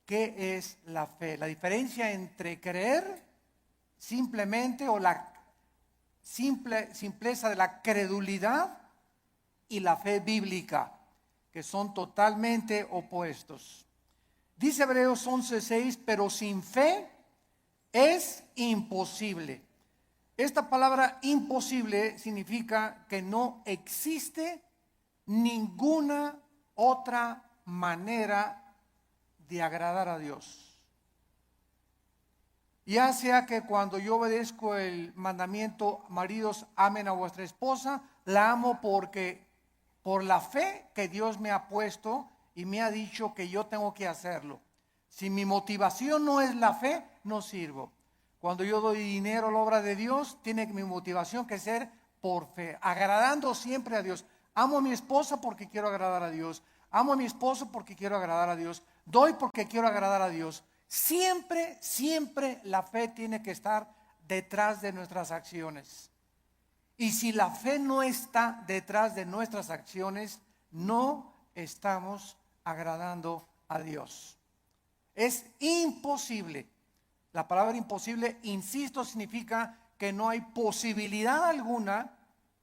¿qué es la fe? La diferencia entre creer simplemente o la simpleza de la credulidad y la fe bíblica, que son totalmente opuestos. Dice Hebreos 11:6, pero sin fe es imposible. Esta palabra imposible significa que no existe ninguna otra manera de agradar a Dios. Ya sea que cuando yo obedezco el mandamiento, maridos, amen a vuestra esposa, la amo porque por la fe que Dios me ha puesto y me ha dicho que yo tengo que hacerlo. Si mi motivación no es la fe, no sirvo. Cuando yo doy dinero a la obra de Dios, tiene mi motivación que ser por fe, agradando siempre a Dios. Amo a mi esposa porque quiero agradar a Dios. Amo a mi esposo porque quiero agradar a Dios. Doy porque quiero agradar a Dios. Siempre, siempre la fe tiene que estar detrás de nuestras acciones. Y si la fe no está detrás de nuestras acciones, no estamos agradando a Dios. Es imposible. La palabra imposible, insisto, significa que no hay posibilidad alguna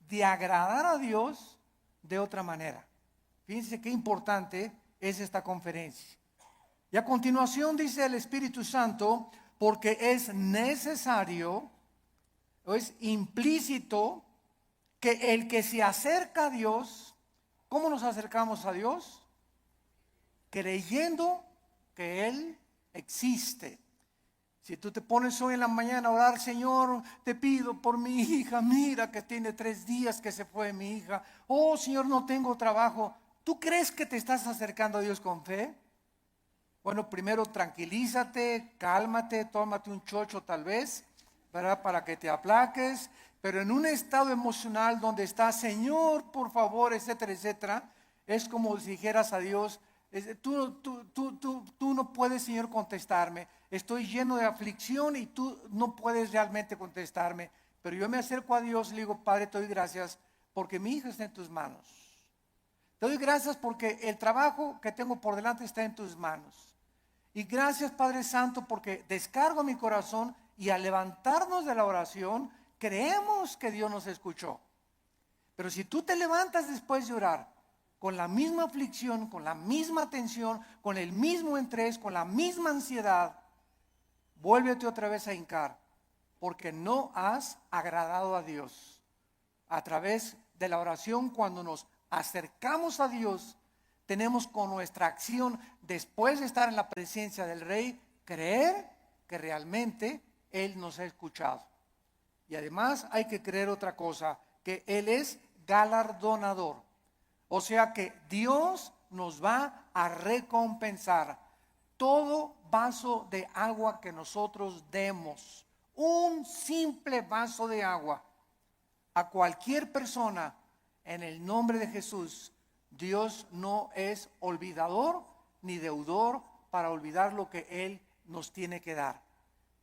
de agradar a Dios de otra manera. Fíjense qué importante es esta conferencia. Y a continuación dice el Espíritu Santo, porque es necesario, o es implícito, que el que se acerca a Dios, ¿cómo nos acercamos a Dios? Creyendo que Él existe. Si tú te pones hoy en la mañana a orar, Señor, te pido por mi hija, mira que tiene 3 días que se fue mi hija. Oh, Señor, no tengo trabajo. ¿Tú crees que te estás acercando a Dios con fe? Bueno, primero tranquilízate, cálmate, tómate un chocho tal vez, ¿verdad? Para que te aplaques. Pero en un estado emocional donde está, Señor, por favor, etcétera, etcétera, es como si dijeras a Dios, tú no puedes, Señor, contestarme. Estoy lleno de aflicción y tú no puedes realmente contestarme. Pero yo me acerco a Dios y le digo, Padre, te doy gracias porque mi hija está en tus manos. Te doy gracias porque el trabajo que tengo por delante está en tus manos. Y gracias, Padre Santo, porque descargo mi corazón y al levantarnos de la oración, creemos que Dios nos escuchó. Pero si tú te levantas después de orar, con la misma aflicción, con la misma tensión, con el mismo estrés, con la misma ansiedad, vuélvete otra vez a hincar, porque no has agradado a Dios. A través de la oración, cuando nos acercamos a Dios, tenemos con nuestra acción, después de estar en la presencia del Rey, creer que realmente Él nos ha escuchado. Y además hay que creer otra cosa, que Él es galardonador. O sea que Dios nos va a recompensar todo vaso de agua que nosotros demos, un simple vaso de agua, a cualquier persona en el nombre de Jesús. Dios no es olvidador ni deudor para olvidar lo que Él nos tiene que dar,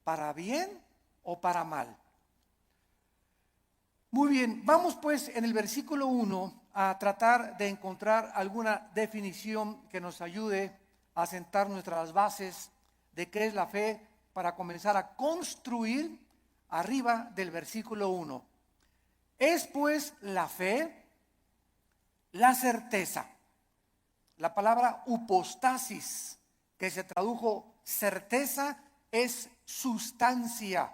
para bien o para mal. Muy bien, vamos pues en el versículo 1 a tratar de encontrar alguna definición que nos ayude a sentar nuestras bases de qué es la fe para comenzar a construir arriba del versículo 1. Es pues la fe, la certeza. La palabra hypostasis, que se tradujo certeza, es sustancia.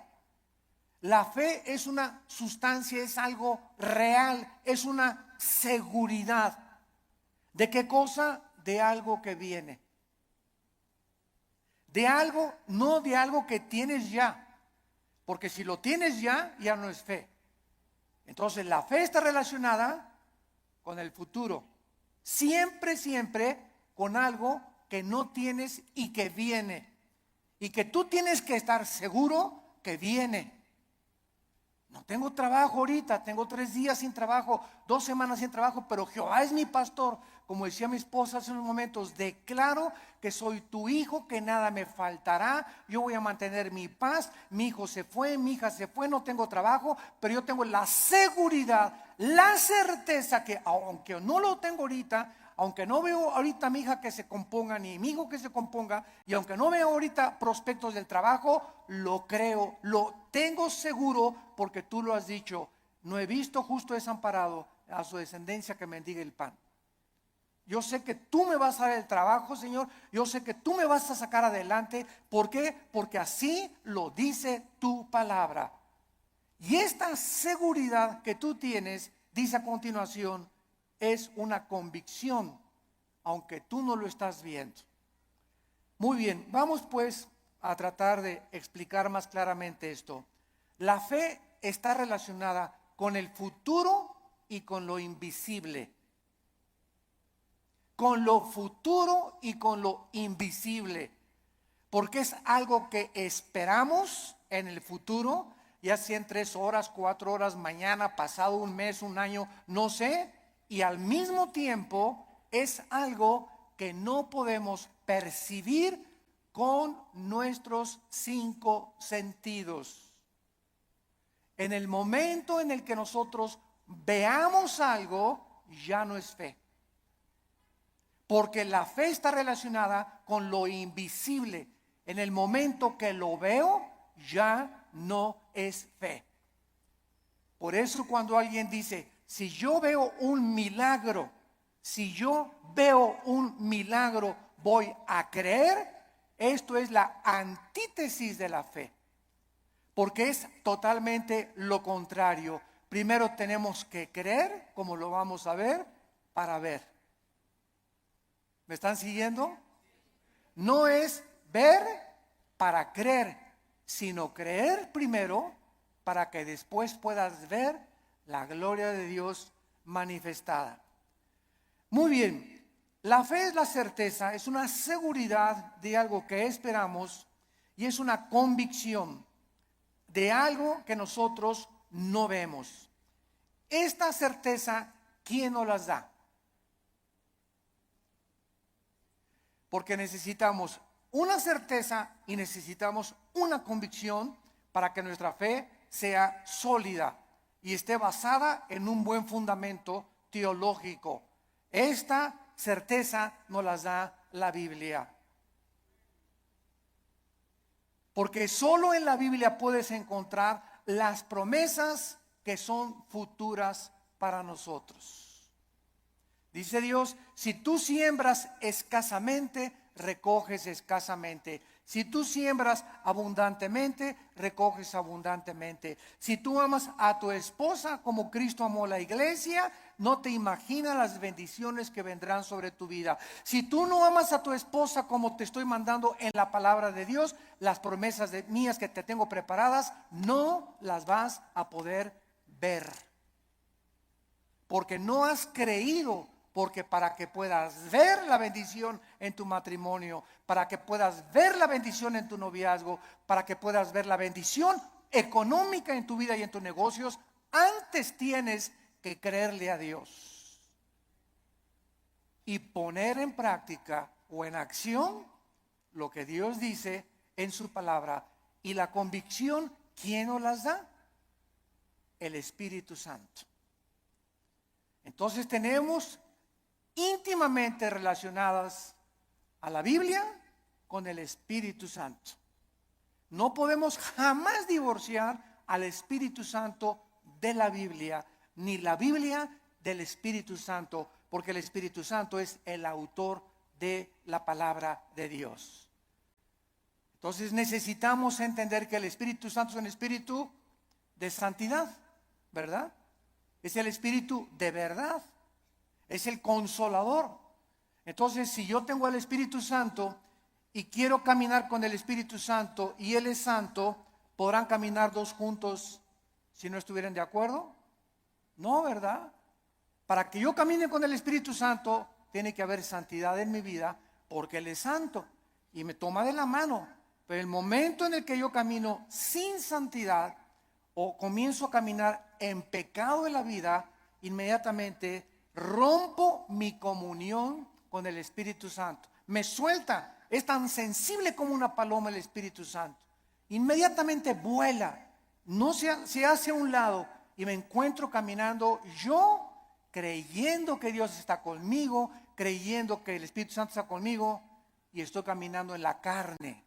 La fe es una sustancia, es algo real, es una seguridad. ¿De qué cosa? De algo que viene. De algo, no de algo que tienes ya. Porque si lo tienes ya, ya no es fe. Entonces la fe está relacionada con el futuro. Siempre, siempre con algo que no tienes y que viene. Y que tú tienes que estar seguro que viene. No tengo trabajo ahorita, tengo 3 días sin trabajo, 2 semanas sin trabajo, pero Jehová es mi pastor. Como decía mi esposa hace unos momentos, declaro que soy tu hijo, que nada me faltará, yo voy a mantener mi paz. Mi hijo se fue, mi hija se fue, no tengo trabajo, pero yo tengo la seguridad, la certeza que aunque no lo tengo ahorita, aunque no veo ahorita a mi hija que se componga, ni mi hijo que se componga, y aunque no veo ahorita prospectos del trabajo, lo creo, lo tengo seguro, porque tú lo has dicho, no he visto justo desamparado a su descendencia que mendigue el pan. Yo sé que tú me vas a dar el trabajo, Señor. Yo sé que tú me vas a sacar adelante. ¿Por qué? Porque así lo dice tu palabra. Y esta seguridad que tú tienes, dice a continuación, es una convicción, aunque tú no lo estás viendo. Muy bien, vamos pues a tratar de explicar más claramente esto. La fe está relacionada con el futuro y con lo invisible. Con lo futuro y con lo invisible, porque es algo que esperamos en el futuro, ya sea en 3 horas, 4 horas, mañana, pasado un mes, un año, no sé, y al mismo tiempo es algo que no podemos percibir con nuestros 5 sentidos. En el momento en el que nosotros veamos algo, ya no es fe. Porque la fe está relacionada con lo invisible. En el momento que lo veo, ya no es fe. Por eso cuando alguien dice, si yo veo un milagro, voy a creer, esto es la antítesis de la fe. Porque es totalmente lo contrario. Primero tenemos que creer, como lo vamos a ver, para ver. ¿Me están siguiendo? No es ver para creer, sino creer primero para que después puedas ver la gloria de Dios manifestada. Muy bien, la fe es la certeza, es una seguridad de algo que esperamos y es una convicción de algo que nosotros no vemos. Esta certeza, ¿quién nos las da? Porque necesitamos una certeza y necesitamos una convicción para que nuestra fe sea sólida y esté basada en un buen fundamento teológico. Esta certeza nos la da la Biblia. Porque solo en la Biblia puedes encontrar las promesas que son futuras para nosotros. Dice Dios, si tú siembras escasamente, recoges escasamente. Si tú siembras abundantemente, recoges abundantemente. Si tú amas a tu esposa como Cristo amó a la iglesia, no te imaginas las bendiciones que vendrán sobre tu vida. Si tú no amas a tu esposa como te estoy mandando en la palabra de Dios, las promesas mías que te tengo preparadas, no las vas a poder ver. Porque no has creído. Porque para que puedas ver la bendición en tu matrimonio, para que puedas ver la bendición en tu noviazgo, para que puedas ver la bendición económica en tu vida y en tus negocios, antes tienes que creerle a Dios y poner en práctica o en acción lo que Dios dice en su palabra. Y la convicción, ¿quién nos las da? El Espíritu Santo. Entonces tenemos íntimamente relacionadas a la Biblia con el Espíritu Santo. No podemos jamás divorciar al Espíritu Santo de la Biblia, ni la Biblia del Espíritu Santo, porque el Espíritu Santo es el autor de la palabra de Dios. Entonces necesitamos entender que el Espíritu Santo es un espíritu de santidad, ¿verdad? Es el espíritu de verdad. Es el consolador. Entonces, si yo tengo al Espíritu Santo y quiero caminar con el Espíritu Santo y Él es santo, ¿podrán caminar dos juntos si no estuvieran de acuerdo? No, ¿verdad? Para que yo camine con el Espíritu Santo, tiene que haber santidad en mi vida, porque Él es santo y me toma de la mano. Pero el momento en el que yo camino sin santidad o comienzo a caminar en pecado en la vida, inmediatamente rompo mi comunión con el Espíritu Santo. Me suelta. Es tan sensible como una paloma el Espíritu Santo. Inmediatamente vuela. No se hace a un lado y me encuentro caminando yo creyendo que Dios está conmigo, creyendo que el Espíritu Santo está conmigo y estoy caminando en la carne.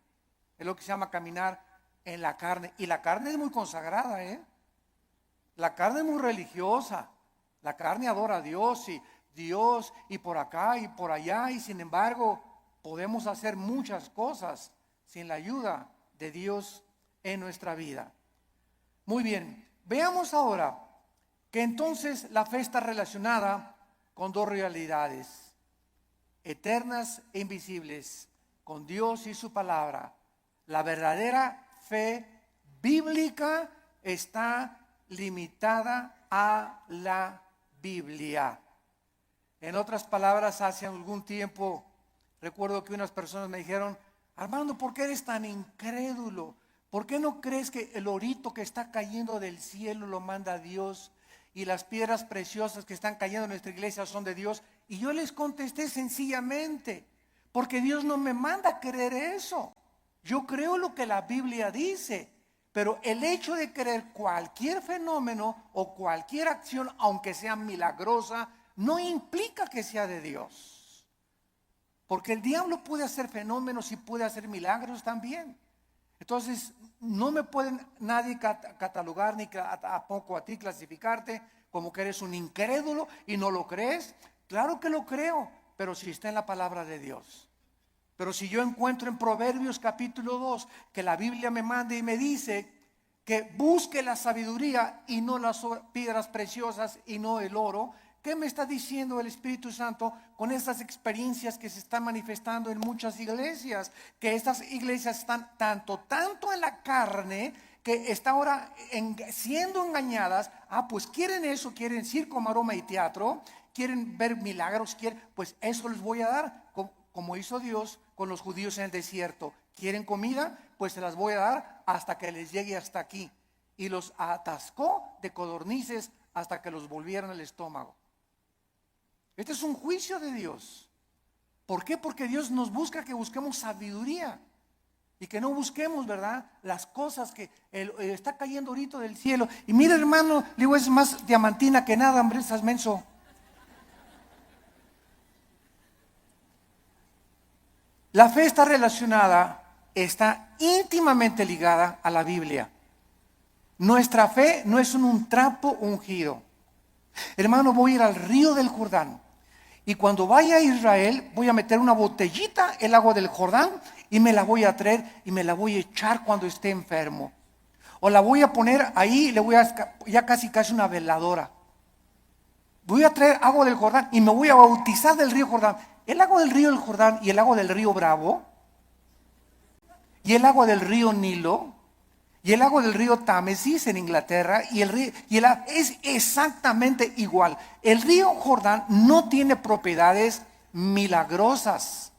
Es lo que se llama caminar en la carne. Y la carne es muy consagrada, ¿eh? La carne es muy religiosa. La carne adora a Dios y por acá y por allá. Y sin embargo, podemos hacer muchas cosas sin la ayuda de Dios en nuestra vida. Muy bien, veamos ahora que entonces la fe está relacionada con dos realidades eternas e invisibles, con Dios y su palabra. La verdadera fe bíblica está limitada a la Biblia. En otras palabras, hace algún tiempo recuerdo que unas personas me dijeron: Armando, ¿por qué eres tan incrédulo? ¿Por qué no crees que el orito que está cayendo del cielo lo manda Dios y las piedras preciosas que están cayendo en nuestra iglesia son de Dios? Y yo les contesté sencillamente: porque Dios no me manda a creer eso. Yo creo lo que la Biblia dice, pero el hecho de creer cualquier fenómeno o cualquier acción, aunque sea milagrosa, no implica que sea de Dios. Porque el diablo puede hacer fenómenos y puede hacer milagros también. Entonces, no me pueden nadie catalogar ni tampoco a ti clasificarte como que eres un incrédulo y no lo crees. Claro que lo creo, pero si está en la palabra de Dios. Pero si yo encuentro en Proverbios capítulo 2 que la Biblia me manda y me dice que busque la sabiduría y no las piedras preciosas y no el oro, ¿qué me está diciendo el Espíritu Santo con estas experiencias que se están manifestando en muchas iglesias? Que estas iglesias están tanto en la carne que está ahora siendo engañadas. Pues quieren eso, quieren circo, maroma y teatro, quieren ver milagros, pues eso les voy a dar, como hizo Dios con los judíos en el desierto. ¿Quieren comida? Pues se las voy a dar hasta que les llegue hasta aquí. Y los atascó de codornices hasta que los volvieron al estómago. Este es un juicio de Dios. ¿Por qué? Porque Dios nos busca que busquemos sabiduría y que no busquemos, ¿verdad?, las cosas que está cayendo ahorita del cielo. Y mira, hermano, le digo, es más diamantina que nada, hombre, estás menso. La fe está relacionada, está íntimamente ligada a la Biblia. Nuestra fe no es un trapo ungido. Hermano, voy a ir al río del Jordán y cuando vaya a Israel voy a meter una botellita el agua del Jordán y me la voy a traer y me la voy a echar cuando esté enfermo, o la voy a poner ahí, le voy a ya casi una veladora. Voy a traer agua del Jordán y me voy a bautizar del río Jordán. El agua del río Jordán y el agua del río Bravo y el agua del río Nilo y el agua del río Támesis en Inglaterra es exactamente igual. El río Jordán no tiene propiedades milagrosas.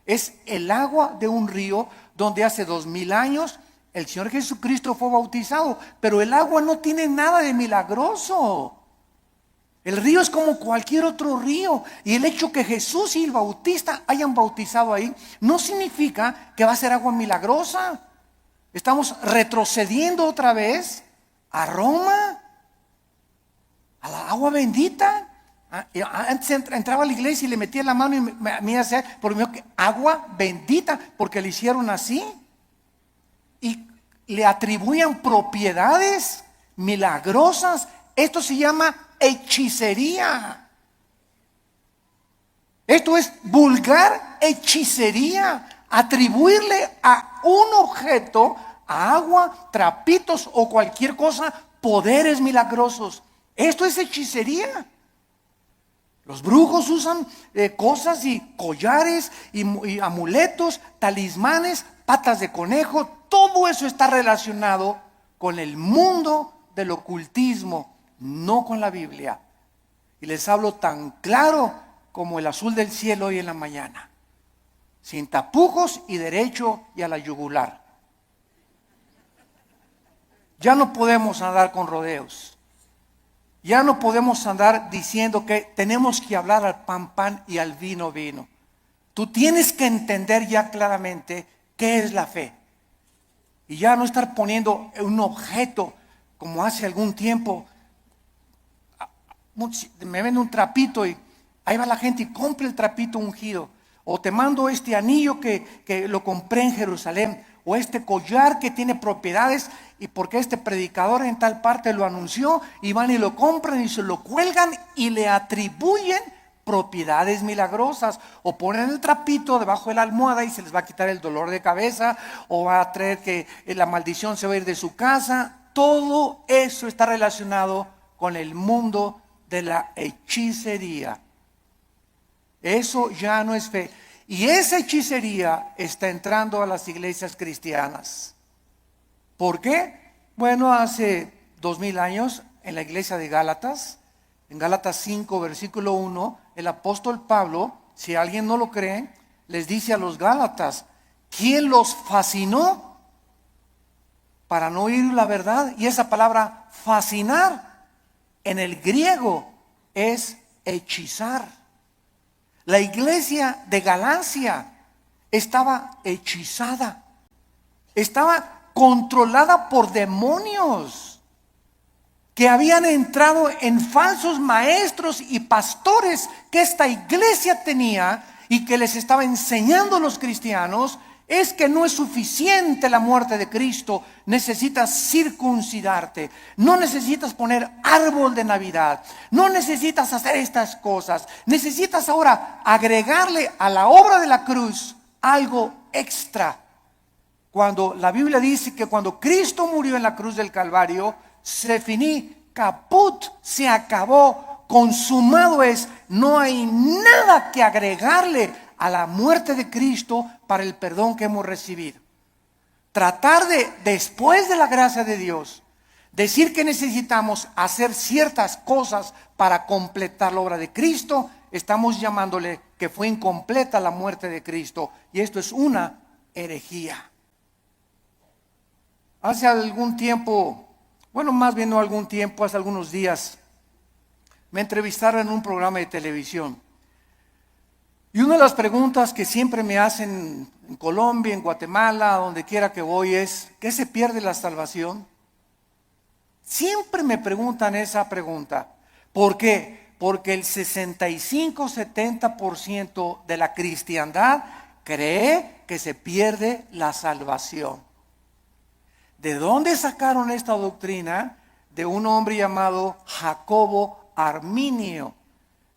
Es el agua de un río donde hace 2000 años el Señor Jesucristo fue bautizado, pero el agua no tiene nada de milagroso. El río es como cualquier otro río, y el hecho que Jesús y el Bautista hayan bautizado ahí no significa que va a ser agua milagrosa. Estamos retrocediendo otra vez a Roma, a la agua bendita. Antes entraba a la iglesia y le metía la mano y me hacía por mí agua bendita, porque le hicieron así y le atribuían propiedades milagrosas. Esto se llama hechicería. Esto es vulgar hechicería. Atribuirle a un objeto, a agua, trapitos o cualquier cosa, poderes milagrosos. Esto es hechicería. Los brujos usan cosas y collares y amuletos, talismanes, patas de conejo. Todo eso está relacionado con el mundo del ocultismo, no con la Biblia. Y les hablo tan claro como el azul del cielo hoy en la mañana, sin tapujos y derecho y a la yugular. Ya no podemos andar con rodeos. Ya no podemos andar diciendo que tenemos que hablar al pan pan y al vino vino. Tú tienes que entender ya claramente qué es la fe. Y ya no estar poniendo un objeto como hace algún tiempo. Me vende un trapito y Ahí va la gente y compra el trapito ungido. O te mando este anillo que lo compré en Jerusalén. O este collar que tiene propiedades y porque este predicador en tal parte lo anunció, y van y lo compran y se lo cuelgan y le atribuyen propiedades milagrosas, o ponen el trapito debajo de la almohada y se les va a quitar el dolor de cabeza, o va a traer que la maldición se va a ir de su casa. Todo eso está relacionado con el mundo de la hechicería. Eso ya no es fe. Y esa hechicería está entrando a las iglesias cristianas. ¿Por qué? Bueno, hace 2000 años en la iglesia de Gálatas, en Gálatas 5, versículo 1, el apóstol Pablo, si alguien no lo cree, les dice a los Gálatas, ¿quién los fascinó para no oír la verdad? Y esa palabra fascinar en el griego es hechizar. La iglesia de Galacia estaba hechizada, estaba controlada por demonios que habían entrado en falsos maestros y pastores que esta iglesia tenía y que les estaba enseñando a los cristianos. Es que no es suficiente la muerte de Cristo, necesitas circuncidarte, no necesitas poner árbol de Navidad, no necesitas hacer estas cosas, necesitas ahora agregarle a la obra de la cruz algo extra. Cuando la Biblia dice que cuando Cristo murió en la cruz del Calvario, se finí, caput, se acabó, consumado es, no hay nada que agregarle a la muerte de Cristo para el perdón que hemos recibido. Tratar de, después de la gracia de Dios, decir que necesitamos hacer ciertas cosas para completar la obra de Cristo, estamos llamándole que fue incompleta la muerte de Cristo, y esto es una herejía. Hace algún tiempo, bueno, más bien no algún tiempo, hace algunos días, me entrevistaron en un programa de televisión. Y una de las preguntas que siempre me hacen en Colombia, en Guatemala, donde quiera que voy es, ¿qué se pierde la salvación? Siempre me preguntan esa pregunta. ¿Por qué? Porque el 65-70% de la cristiandad cree que se pierde la salvación. ¿De dónde sacaron esta doctrina? De un hombre llamado Jacobo Arminio,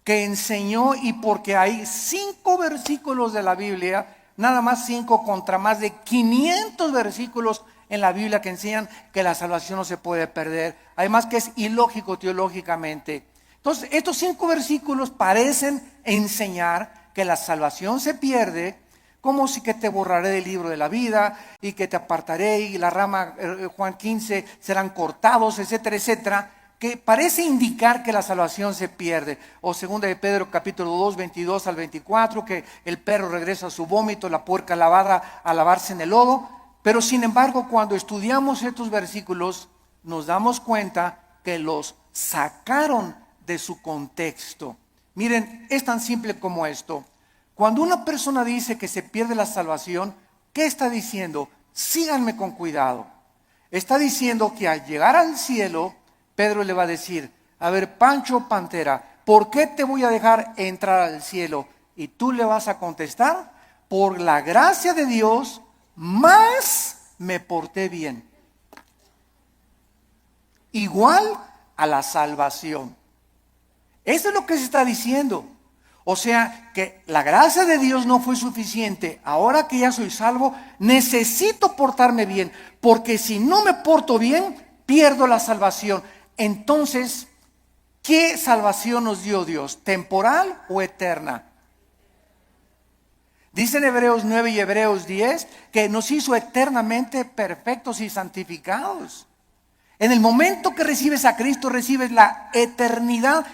que enseñó, y porque hay 5 versículos de la Biblia, nada más 5 contra más de 500 versículos en la Biblia que enseñan que la salvación no se puede perder, además que es ilógico teológicamente. Entonces estos 5 versículos parecen enseñar que la salvación se pierde, como si que te borraré del libro de la vida y que te apartaré y la rama, Juan 15, serán cortados, etcétera, etcétera, que parece indicar que la salvación se pierde. O segunda de Pedro capítulo 2, 22 al 24, que el perro regresa a su vómito, la puerca lavada a lavarse en el lodo. Pero sin embargo, cuando estudiamos estos versículos, nos damos cuenta que los sacaron de su contexto. Miren, es tan simple como esto. Cuando una persona dice que se pierde la salvación, ¿qué está diciendo? Síganme con cuidado. Está diciendo que al llegar al cielo, Pedro le va a decir, a ver, Pancho Pantera, ¿por qué te voy a dejar entrar al cielo? Y tú le vas a contestar, por la gracia de Dios, más me porté bien. Igual a la salvación. Eso es lo que se está diciendo. O sea, que la gracia de Dios no fue suficiente. Ahora que ya soy salvo, necesito portarme bien, porque si no me porto bien, pierdo la salvación. Entonces, ¿qué salvación nos dio Dios? ¿Temporal o eterna? Dicen Hebreos 9 y Hebreos 10 que nos hizo eternamente perfectos y santificados. En el momento que recibes a Cristo, recibes la eternidad.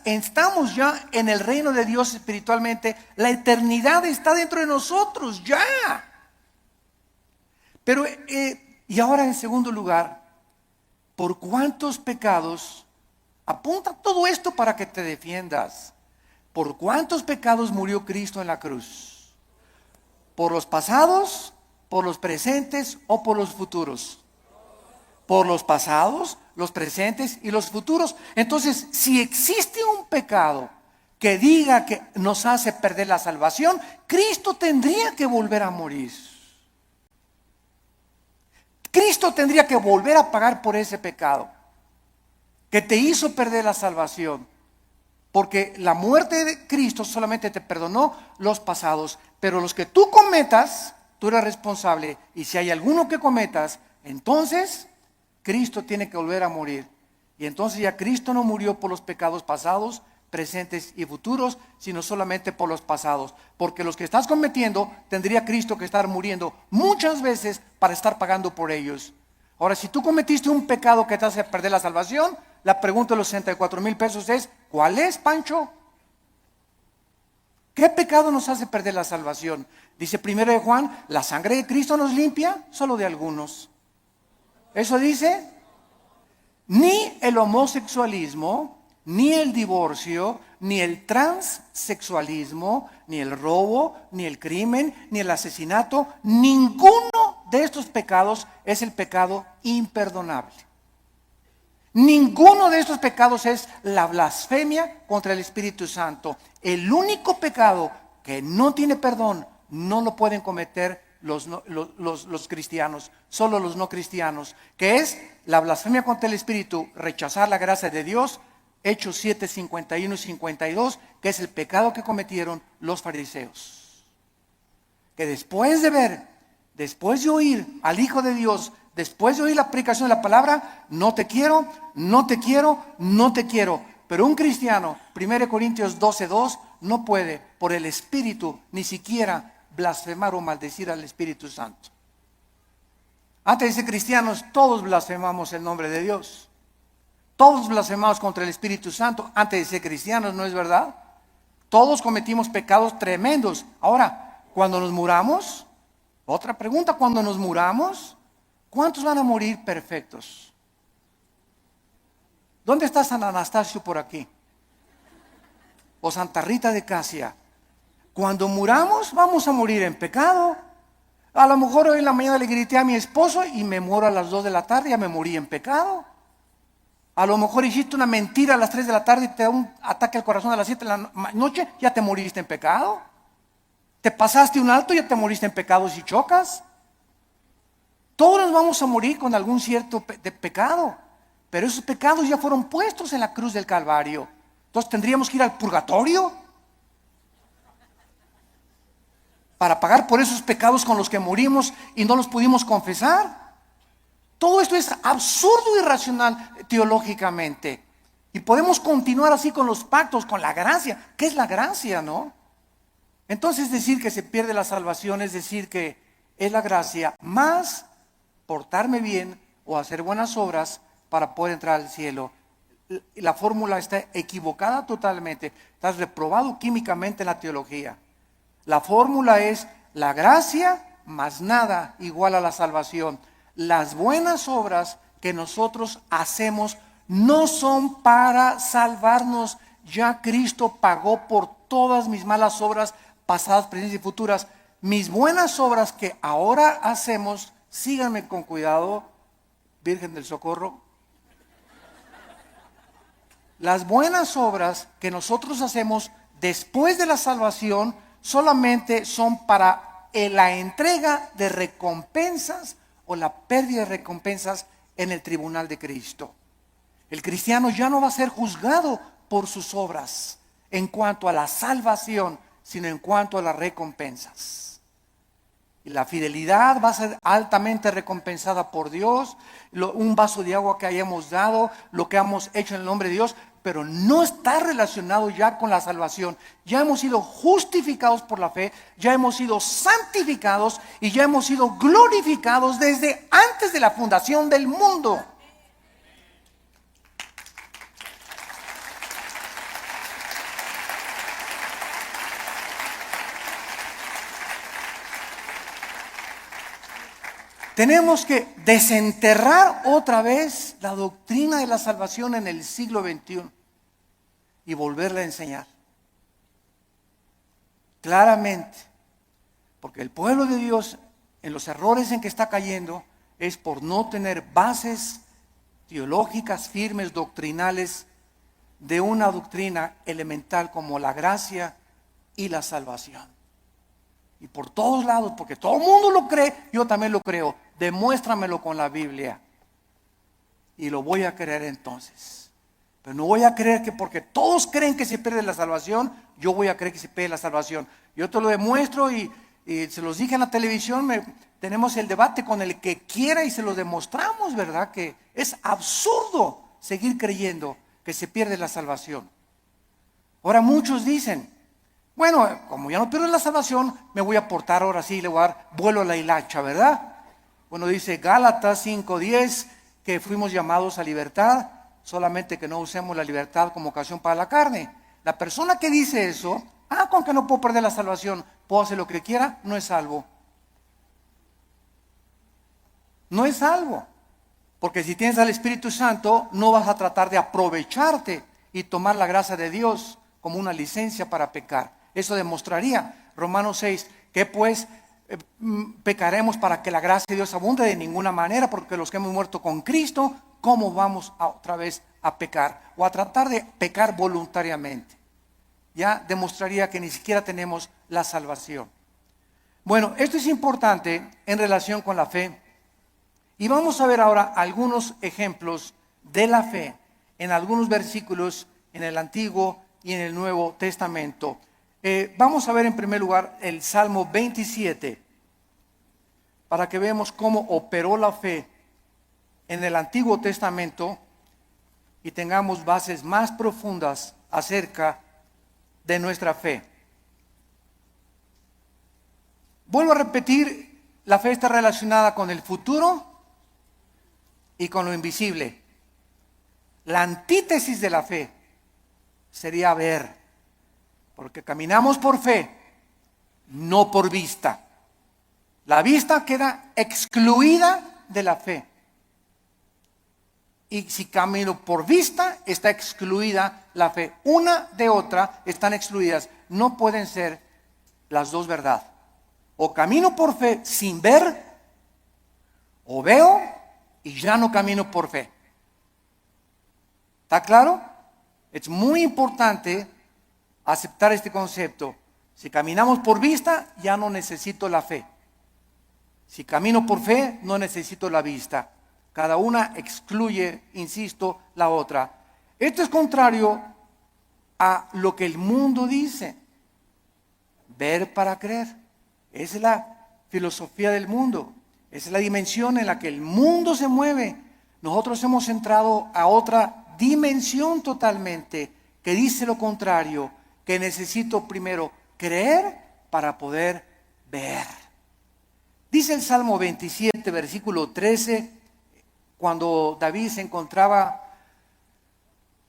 Estamos ya en el reino de Dios espiritualmente. La eternidad está dentro de nosotros ya. Pero, y ahora en segundo lugar, ¿por cuántos pecados? Apunta todo esto para que te defiendas. ¿Por cuántos pecados murió Cristo en la cruz? ¿Por los pasados, por los presentes o por los futuros? Por los pasados, los presentes y los futuros. Entonces, si existe un pecado que diga que nos hace perder la salvación, Cristo tendría que volver a morir. Cristo tendría que volver a pagar por ese pecado que te hizo perder la salvación. Porque la muerte de Cristo solamente te perdonó los pasados, pero los que tú cometas, tú eres responsable. Y si hay alguno que cometas, entonces Cristo tiene que volver a morir. Y entonces ya Cristo no murió por los pecados pasados, presentes y futuros, sino solamente por los pasados. Porque los que estás cometiendo, tendría Cristo que estar muriendo muchas veces para estar pagando por ellos. Ahora, si tú cometiste un pecado que te hace perder la salvación, la pregunta de los 64,000 pesos es, ¿cuál es, Pancho? ¿Qué pecado nos hace perder la salvación? Dice 1 de Juan, la sangre de Cristo nos limpia solo de algunos. Eso dice, ni el homosexualismo, ni el divorcio, ni el transexualismo, ni el robo, ni el crimen, ni el asesinato, ninguno de estos pecados es el pecado imperdonable. Ninguno de estos pecados es la blasfemia contra el Espíritu Santo. El único pecado que no tiene perdón no lo pueden cometer los cristianos, solo los no cristianos, que es la blasfemia contra el Espíritu, rechazar la gracia de Dios. Hechos 7, 51 y 52, que es el pecado que cometieron los fariseos. Que después de oír al Hijo de Dios, después de oír la predicación de la palabra, no te quiero, no te quiero, no te quiero. Pero un cristiano, 1 Corintios 12:2, no puede por el Espíritu ni siquiera blasfemar o maldecir al Espíritu Santo. Antes de ser cristianos, todos blasfemamos el nombre de Dios. Todos blasfemamos contra el Espíritu Santo antes de ser cristianos, ¿no es verdad? Todos cometimos pecados tremendos. Ahora, cuando nos muramos, otra pregunta, cuando nos muramos, ¿cuántos van a morir perfectos? ¿Dónde está San Anastasio por aquí? O Santa Rita de Casia. Cuando muramos, vamos a morir en pecado. A lo mejor hoy en la mañana le grité a mi esposo y me muero a las 2 de la tarde, ya me morí en pecado. A lo mejor hiciste una mentira a las 3 de la tarde y te da un ataque al corazón a las 7 de la noche, ya te moriste en pecado. Te pasaste un alto, ya te moriste en pecado si chocas. Todos nos vamos a morir con algún cierto de pecado, pero esos pecados ya fueron puestos en la cruz del Calvario. Entonces tendríamos que ir al purgatorio para pagar por esos pecados con los que morimos y no los pudimos confesar. Todo esto es absurdo y irracional teológicamente. Y podemos continuar así con los pactos, con la gracia. ¿Qué es la gracia, no? Entonces decir que se pierde la salvación es decir que es la gracia más portarme bien o hacer buenas obras para poder entrar al cielo. La fórmula está equivocada totalmente. Estás reprobado químicamente en la teología. La fórmula es la gracia más nada igual a la salvación. Las buenas obras que nosotros hacemos no son para salvarnos. Ya Cristo pagó por todas mis malas obras, pasadas, presentes y futuras. Mis buenas obras que ahora hacemos, síganme con cuidado, Virgen del Socorro. Las buenas obras que nosotros hacemos después de la salvación solamente son para la entrega de recompensas o la pérdida de recompensas en el tribunal de Cristo. El cristiano ya no va a ser juzgado por sus obras en cuanto a la salvación, sino en cuanto a las recompensas. Y la fidelidad va a ser altamente recompensada por Dios. Un vaso de agua que hayamos dado, lo que hemos hecho en el nombre de Dios, pero no está relacionado ya con la salvación. Ya hemos sido justificados por la fe, ya hemos sido santificados y ya hemos sido glorificados desde antes de la fundación del mundo. Tenemos que desenterrar otra vez la doctrina de la salvación en el siglo XXI y volverla a enseñar claramente, porque el pueblo de Dios en los errores en que está cayendo es por no tener bases teológicas firmes, doctrinales, de una doctrina elemental como la gracia y la salvación. Y por todos lados, porque todo el mundo lo cree, yo también lo creo. Demuéstramelo con la Biblia. Y lo voy a creer entonces. Pero no voy a creer que porque todos creen que se pierde la salvación, yo voy a creer que se pierde la salvación. Yo te lo demuestro y se los dije en la televisión, tenemos el debate con el que quiera y se lo demostramos, ¿verdad? Que es absurdo seguir creyendo que se pierde la salvación. Ahora muchos dicen, bueno, como ya no pierdo la salvación, me voy a portar ahora sí, le voy a dar vuelo a la hilacha, ¿verdad? Bueno, dice Gálatas 5:10 que fuimos llamados a libertad, solamente que no usemos la libertad como ocasión para la carne. La persona que dice eso, con que no puedo perder la salvación, puedo hacer lo que quiera, no es salvo. No es salvo. Porque si tienes al Espíritu Santo, no vas a tratar de aprovecharte y tomar la gracia de Dios como una licencia para pecar. Eso demostraría, Romanos 6, que pues pecaremos para que la gracia de Dios abunde de ninguna manera, porque los que hemos muerto con Cristo, ¿cómo vamos otra vez a pecar? O a tratar de pecar voluntariamente. Ya demostraría que ni siquiera tenemos la salvación. Bueno, esto es importante en relación con la fe. Y vamos a ver ahora algunos ejemplos de la fe en algunos versículos en el Antiguo y en el Nuevo Testamento. Vamos a ver en primer lugar el Salmo 27, para que veamos cómo operó la fe en el Antiguo Testamento y tengamos bases más profundas acerca de nuestra fe. Vuelvo a repetir, la fe está relacionada con el futuro y con lo invisible. La antítesis de la fe sería ver, porque caminamos por fe, no por vista. La vista queda excluida de la fe. Y si camino por vista, está excluida la fe. Una de otra están excluidas. No pueden ser las dos verdad. O camino por fe sin ver, o veo y ya no camino por fe. ¿Está claro? Es muy importante aceptar este concepto. Si caminamos por vista, ya no necesito la fe. Si camino por fe, no necesito la vista. Cada una excluye, insisto, la otra. Esto es contrario a lo que el mundo dice. Ver para creer. Esa es la filosofía del mundo. Esa es la dimensión en la que el mundo se mueve. Nosotros hemos entrado a otra dimensión totalmente que dice lo contrario, que necesito primero creer para poder ver. Dice el Salmo 27, versículo 13, cuando David se encontraba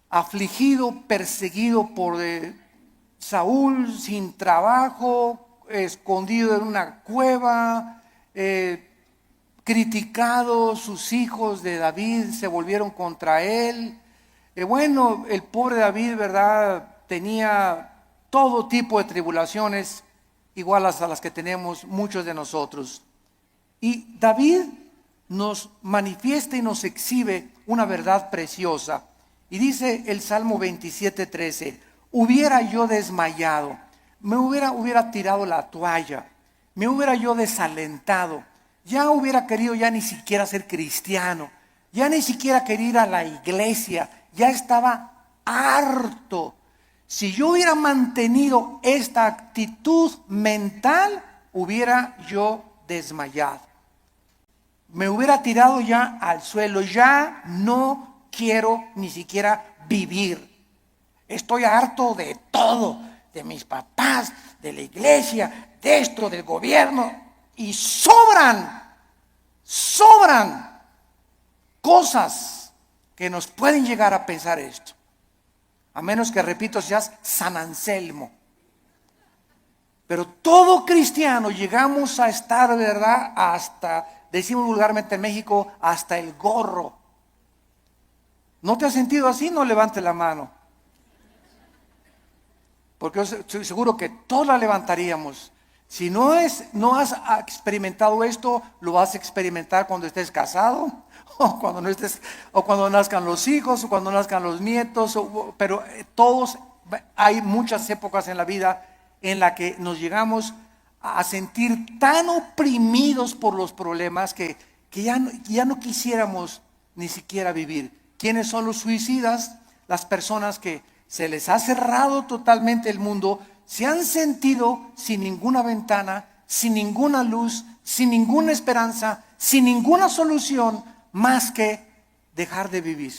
afligido, perseguido por Saúl, sin trabajo, escondido en una cueva, criticado, sus hijos de David se volvieron contra él. Bueno, el pobre David, ¿verdad?, tenía todo tipo de tribulaciones, iguales a las que tenemos muchos de nosotros. Y David nos manifiesta y nos exhibe una verdad preciosa. Y dice el Salmo 27:13, hubiera yo desmayado, me hubiera tirado la toalla, me hubiera yo desalentado, ya hubiera querido ya ni siquiera ser cristiano, ya ni siquiera quería ir a la iglesia, ya estaba harto. Si yo hubiera mantenido esta actitud mental, hubiera yo desmayado. Me hubiera tirado ya al suelo, ya no quiero ni siquiera vivir. Estoy harto de todo, de mis papás, de la iglesia, de esto, del gobierno. Y sobran cosas que nos pueden llegar a pensar esto. A menos que, repito, seas San Anselmo. Pero todo cristiano llegamos a estar, ¿verdad?, hasta, decimos vulgarmente en México, hasta el gorro. ¿No te has sentido así? No levante la mano. Porque yo estoy seguro que todos la levantaríamos. Si no has experimentado esto, lo vas a experimentar cuando estés casado, o cuando no estés, o cuando nazcan los hijos, o cuando nazcan los nietos, pero hay muchas épocas en la vida en la que nos llegamos a sentir tan oprimidos por los problemas que ya no quisiéramos ni siquiera vivir. ¿Quiénes son los suicidas? Las personas que se les ha cerrado totalmente el mundo, se han sentido sin ninguna ventana, sin ninguna luz, sin ninguna esperanza, sin ninguna solución más que dejar de vivir.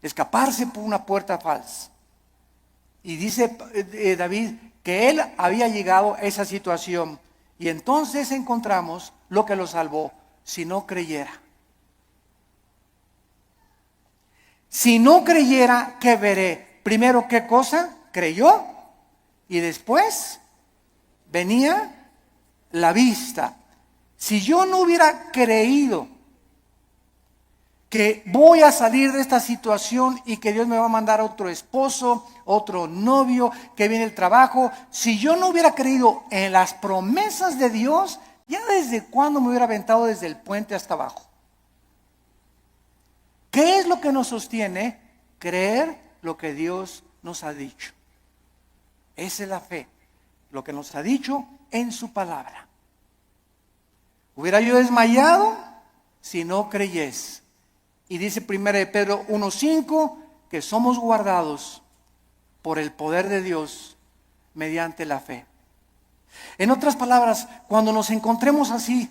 Escaparse por una puerta falsa. Y dice David que él había llegado a esa situación. Y entonces encontramos lo que lo salvó: si no creyera. Si no creyera, ¿qué veré? Primero, ¿qué cosa? Creyó. Y después venía la vista. Si yo no hubiera creído que voy a salir de esta situación y que Dios me va a mandar otro esposo, otro novio, que viene el trabajo, si yo no hubiera creído en las promesas de Dios, ya desde cuándo me hubiera aventado desde el puente hasta abajo. ¿Qué es lo que nos sostiene? Creer lo que Dios nos ha dicho. Esa es la fe, lo que nos ha dicho en su palabra. Hubiera yo desmayado si no creyese. Y dice 1 Pedro 1:5 que somos guardados por el poder de Dios mediante la fe. En otras palabras, cuando nos encontremos así,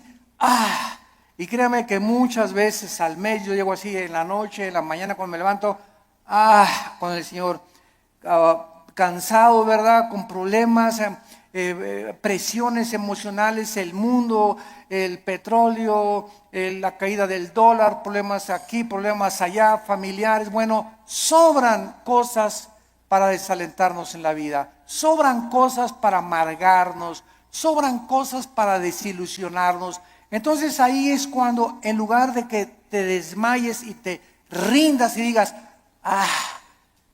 y créame que muchas veces al mes yo llego así en la noche, en la mañana cuando me levanto, con el Señor, cansado, ¿verdad? Con problemas, presiones emocionales, el mundo, el petróleo, la caída del dólar, problemas aquí, problemas allá, familiares. Bueno, sobran cosas para desalentarnos en la vida, sobran cosas para amargarnos, sobran cosas para desilusionarnos. Entonces ahí es cuando, en lugar de que te desmayes y te rindas y digas,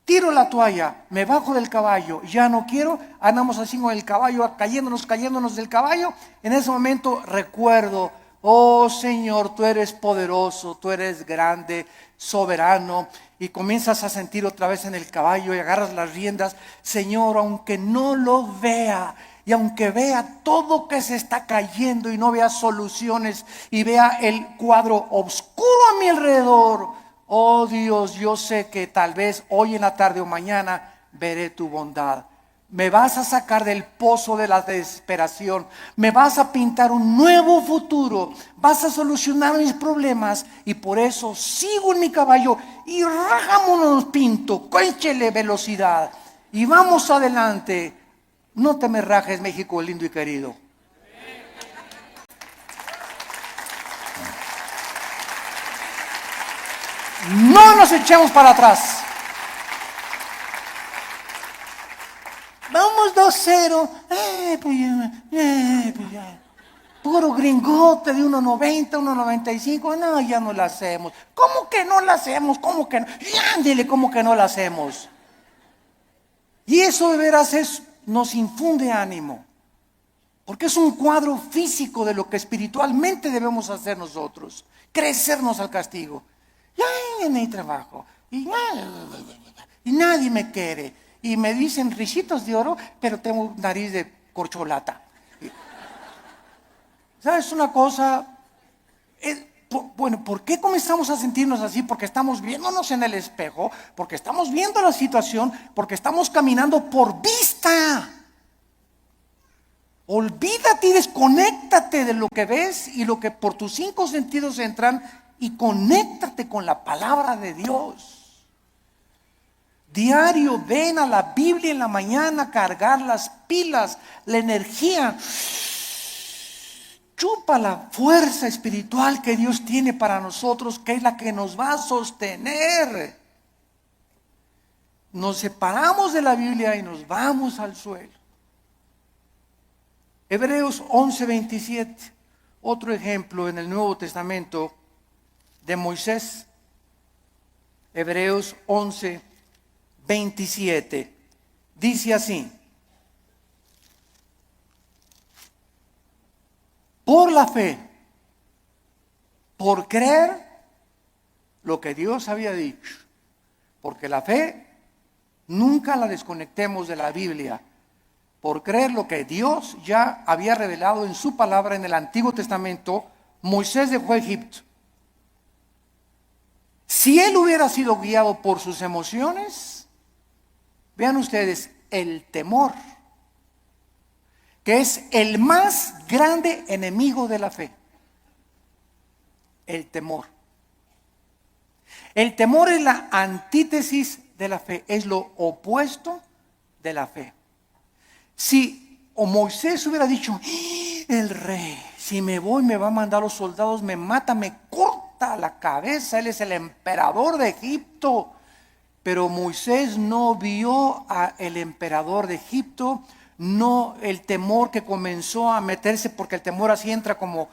tiro la toalla, me bajo del caballo, ya no quiero, andamos así con el caballo, cayéndonos del caballo. En ese momento recuerdo, oh Señor, tú eres poderoso, tú eres grande, soberano, y comienzas a sentir otra vez en el caballo y agarras las riendas. Señor, aunque no lo vea, y aunque vea todo que se está cayendo y no vea soluciones y vea el cuadro oscuro a mi alrededor, oh Dios, yo sé que tal vez hoy en la tarde o mañana veré tu bondad. Me vas a sacar del pozo de la desesperación. Me vas a pintar un nuevo futuro. Vas a solucionar mis problemas. Y por eso sigo en mi caballo y rajámonos pinto. Échele velocidad. Y vamos adelante. No te me rajes, México lindo y querido. No nos echemos para atrás. Vamos 2-0. Pues ya. Puro gringote de 1.90, 1.95. No, ya no la hacemos. ¿Cómo que no la hacemos? ¿Cómo que no? Ándele, ¿cómo que no la hacemos? Y eso de veras nos infunde ánimo. Porque es un cuadro físico de lo que espiritualmente debemos hacer nosotros. Crecernos al castigo. Ya no hay trabajo. Y nadie me quiere. Y me dicen risitos de oro, pero tengo nariz de corcholata. ¿Sabes una cosa? Bueno, ¿por qué comenzamos a sentirnos así? Porque estamos viéndonos en el espejo, porque estamos viendo la situación, porque estamos caminando por vista. Olvídate y desconéctate de lo que ves y lo que por tus 5 sentidos entran, y conéctate con la palabra de Dios. Diario ven a la Biblia en la mañana, cargar las pilas, la energía. Chupa la fuerza espiritual que Dios tiene para nosotros, que es la que nos va a sostener. Nos separamos de la Biblia y nos vamos al suelo. Hebreos 11:27, otro ejemplo en el Nuevo Testamento de Moisés. Hebreos 11:27 dice así: por la fe, por creer lo que Dios había dicho. Porque la fe nunca la desconectemos de la Biblia. Por creer lo que Dios ya había revelado en su palabra en el Antiguo Testamento, Moisés dejó Egipto. Si él hubiera sido guiado por sus emociones, vean ustedes, el temor, que es el más grande enemigo de la fe. El temor. El temor es la antítesis de la fe, es lo opuesto de la fe. Si Moisés hubiera dicho, el rey, si me voy me va a mandar los soldados, me mata, me corta la cabeza, él es el emperador de Egipto. Pero Moisés no vio al emperador de Egipto, no el temor que comenzó a meterse, porque el temor así entra como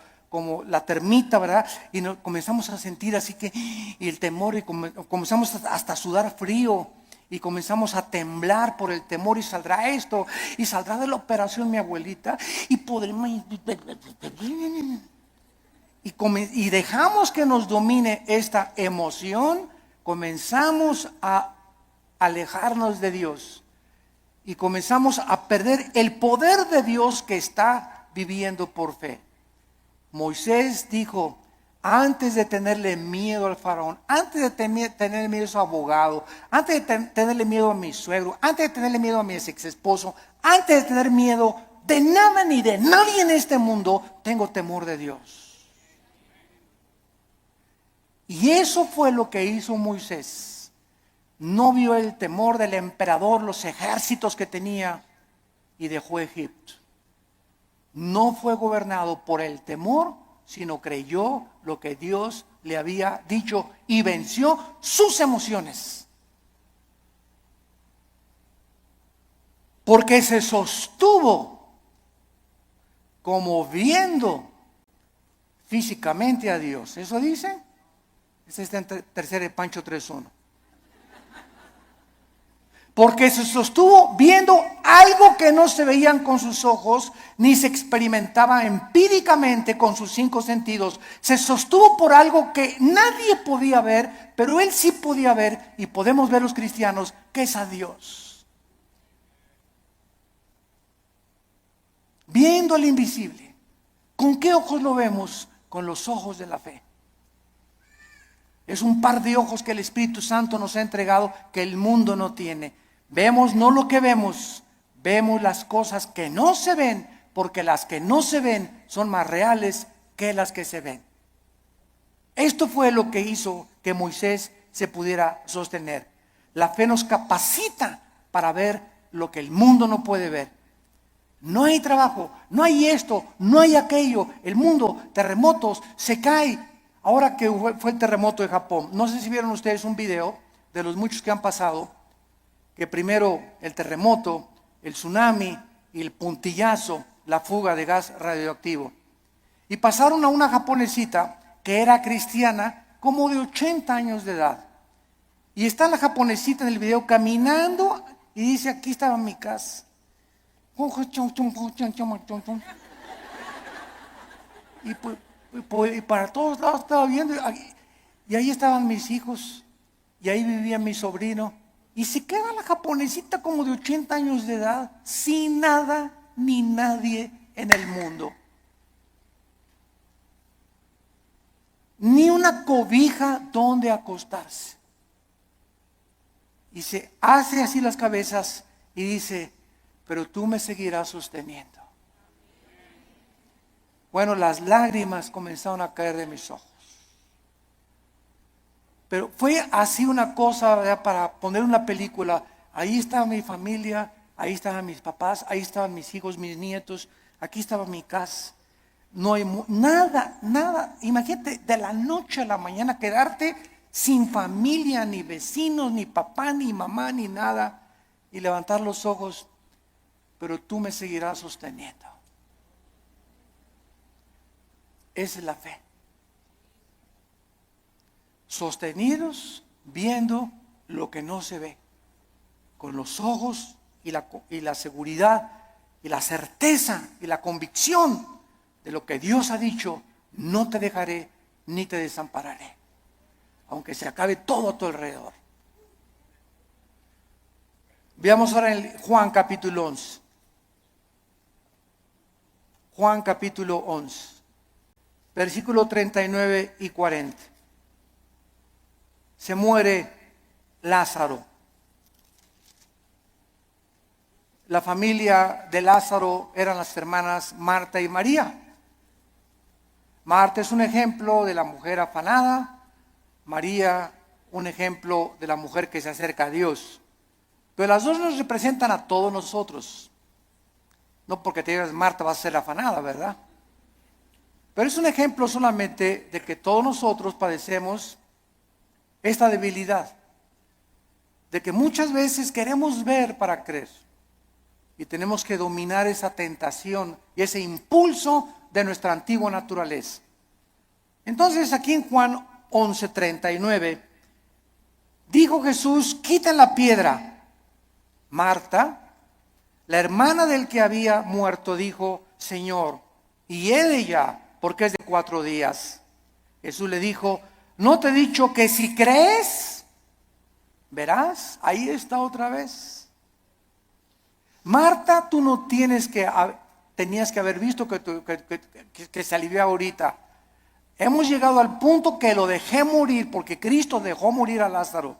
la termita, ¿verdad? Y comenzamos a sentir así que, y el temor, y comenzamos hasta a sudar frío, y comenzamos a temblar por el temor, y saldrá esto, y saldrá de la operación mi abuelita, y podremos, y dejamos que nos domine esta emoción, comenzamos a alejarnos de Dios, y comenzamos a perder el poder de Dios que está viviendo por fe. Moisés dijo, antes de tenerle miedo al faraón, antes de tener miedo a su abogado, antes de tenerle miedo a mi suegro, antes de tenerle miedo a mi ex esposo, antes de tener miedo de nada ni de nadie en este mundo, tengo temor de Dios. Y eso fue lo que hizo Moisés. No vio el temor del emperador, los ejércitos que tenía, y dejó Egipto. No fue gobernado por el temor, sino creyó lo que Dios le había dicho y venció sus emociones. Porque se sostuvo como viendo físicamente a Dios. ¿Eso dice? Ese está en tercera de Pancho 3:1. Porque se sostuvo viendo algo que no se veían con sus ojos, ni se experimentaba empíricamente con sus 5 sentidos. Se sostuvo por algo que nadie podía ver, pero él sí podía ver, y podemos ver los cristianos, que es a Dios. Viendo al invisible. ¿Con qué ojos lo vemos? Con los ojos de la fe. Es un par de ojos que el Espíritu Santo nos ha entregado que el mundo no tiene. Vemos no lo que vemos, vemos las cosas que no se ven, porque las que no se ven son más reales que las que se ven. Esto fue lo que hizo que Moisés se pudiera sostener. La fe nos capacita para ver lo que el mundo no puede ver. No hay trabajo, no hay esto, no hay aquello. El mundo, terremotos, se cae. Ahora que fue el terremoto de Japón, no sé si vieron ustedes un video de los muchos que han pasado, que primero el terremoto, el tsunami y el puntillazo, la fuga de gas radioactivo. Y pasaron a una japonesita que era cristiana, como de 80 años de edad. Y está la japonesita en el video caminando y dice, aquí estaba mi casa. Y para todos lados estaba viendo, y ahí estaban mis hijos, y ahí vivía mi sobrino. Y se queda la japonesita como de 80 años de edad, sin nada ni nadie en el mundo. Ni una cobija donde acostarse. Y se hace así las cabezas y dice, pero tú me seguirás sosteniendo. Bueno, las lágrimas comenzaron a caer de mis ojos. Pero fue así una cosa, ¿verdad? Para poner una película. Ahí estaba mi familia, ahí estaban mis papás, ahí estaban mis hijos, mis nietos, aquí estaba mi casa. No hay nada. Imagínate, de la noche a la mañana quedarte sin familia, ni vecinos, ni papá, ni mamá, ni nada. Y levantar los ojos, pero tú me seguirás sosteniendo. Esa es la fe. Sostenidos viendo lo que no se ve, con los ojos y la seguridad y la certeza y la convicción de lo que Dios ha dicho, no te dejaré ni te desampararé, aunque se acabe todo a tu alrededor. Veamos ahora en Juan capítulo 11. Juan capítulo 11, versículo 39 y 40. Se muere Lázaro. La familia de Lázaro eran las hermanas Marta y María. Marta es un ejemplo de la mujer afanada, María un ejemplo de la mujer que se acerca a Dios. Pero las dos nos representan a todos nosotros. No porque te digas Marta va a ser afanada, ¿verdad? Pero es un ejemplo solamente de que todos nosotros padecemos esta debilidad. De que muchas veces queremos ver para creer. Y tenemos que dominar esa tentación y ese impulso de nuestra antigua naturaleza. Entonces aquí en Juan 11:39, dijo Jesús, quiten la piedra. Marta, la hermana del que había muerto, dijo, Señor, y ella, porque es de 4 días. Jesús le dijo, ¿no te he dicho que si crees, verás? Ahí está otra vez. Marta, tú no tenías que haber visto que se alivió ahorita. Hemos llegado al punto que lo dejé morir, porque Cristo dejó morir a Lázaro.